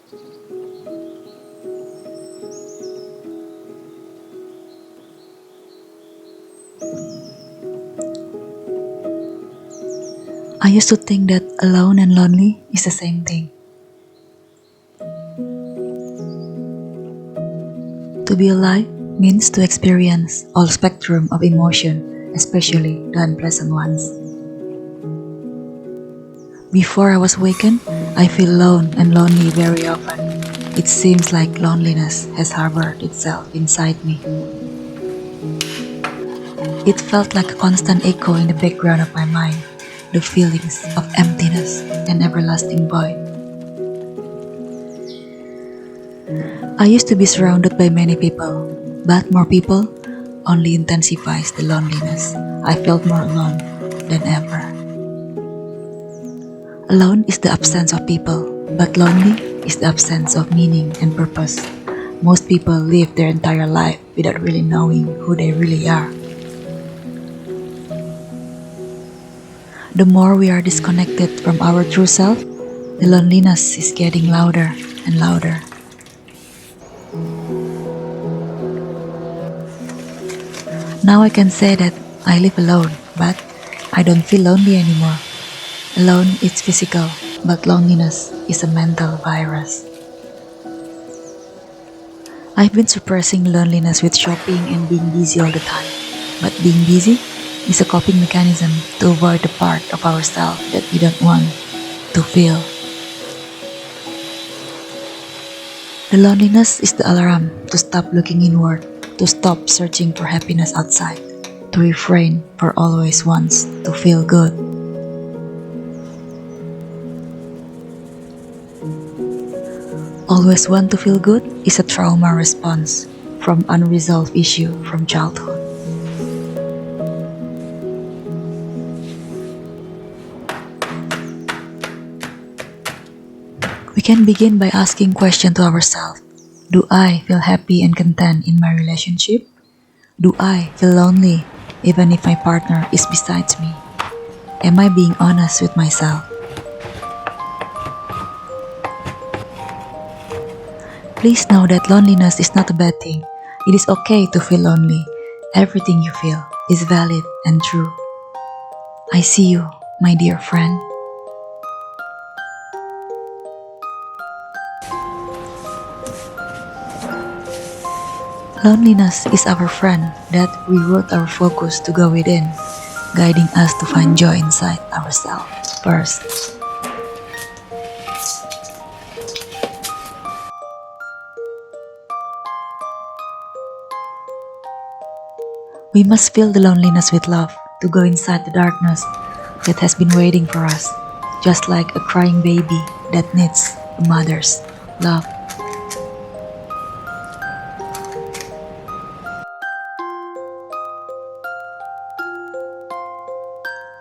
I used to think that alone and lonely is the same thing. To be alive means to experience all spectrum of emotion, especially the unpleasant ones. Before I was awakened, I feel alone and lonely very often. It seems like loneliness has harbored itself inside me. It felt like a constant echo in the background of my mind, the feelings of emptiness and everlasting void. I used to be surrounded by many people, but more people only intensifies the loneliness. I felt more alone than ever. Alone is the absence of people, but lonely is the absence of meaning and purpose. Most people live their entire life without really knowing who they really are. The more we are disconnected from our true self, the loneliness is getting louder and louder. Now I can say that I live alone, but I don't feel lonely anymore. Alone is physical, but loneliness is a mental virus. I've been suppressing loneliness with shopping and being busy all the time. But being busy is a coping mechanism to avoid the part of ourselves that we don't want to feel. The loneliness is the alarm to stop looking inward, to stop searching for happiness outside, to refrain for always wants to feel good. Always want to feel good is a trauma response from unresolved issue from childhood. We can begin by asking questions to ourselves. Do I feel happy and content in my relationship? Do I feel lonely even if my partner is beside me? Am I being honest with myself? Please know that loneliness is not a bad thing. It is okay to feel lonely. Everything you feel is valid and true. I see you, my dear friend. Loneliness is our friend that reroute our focus to go within, guiding us to find joy inside ourselves first. We must fill the loneliness with love to go inside the darkness that has been waiting for us, just like a crying baby that needs a mother's love.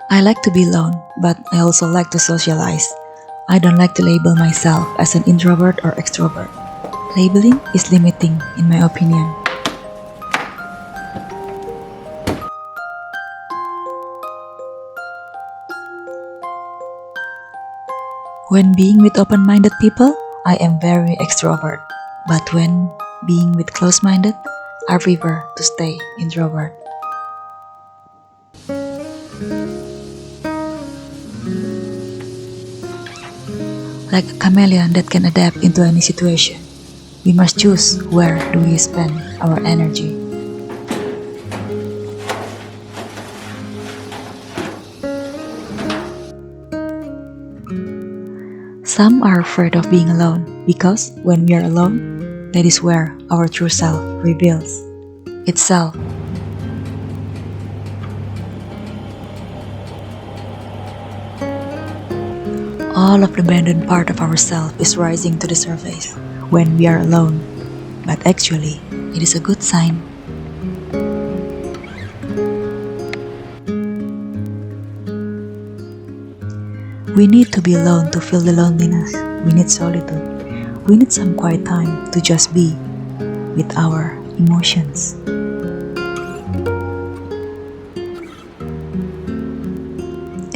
I like to be alone, but I also like to socialize. I don't like to label myself as an introvert or extrovert. Labeling is limiting, in my opinion. When being with open-minded people, I am very extrovert. But when being with close-minded, I prefer to stay introvert. Like a chameleon that can adapt into any situation, we must choose where do we spend our energy. Some are afraid of being alone because when we are alone, that is where our true self reveals itself. All of the abandoned part of ourselves is rising to the surface when we are alone, but actually, it is a good sign. We need to be alone to feel the loneliness. We need solitude. We need some quiet time to just be with our emotions.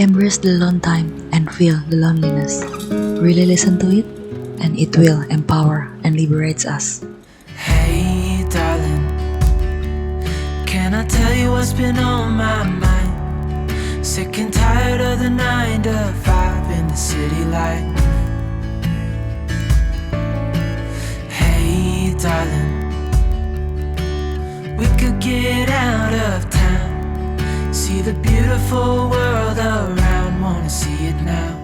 Embrace the alone time and feel the loneliness. Really listen to it and it will empower and liberates us. Hey darling, can I tell you what's been on my mind? Sick and tired of the 9 to 5 in the city life. Hey darling, we could get out of town, see the beautiful world around, wanna see it now.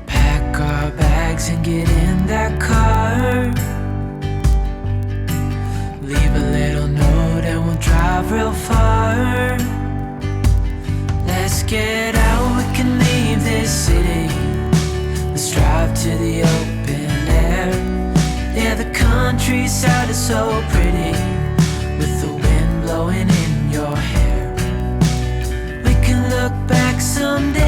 Pack our bags and get in that car, leave a little note and we'll drive real far. Let's get out, we can leave this city. Let's drive to the open air. Yeah, the countryside is so pretty, with the wind blowing in your hair. We can look back someday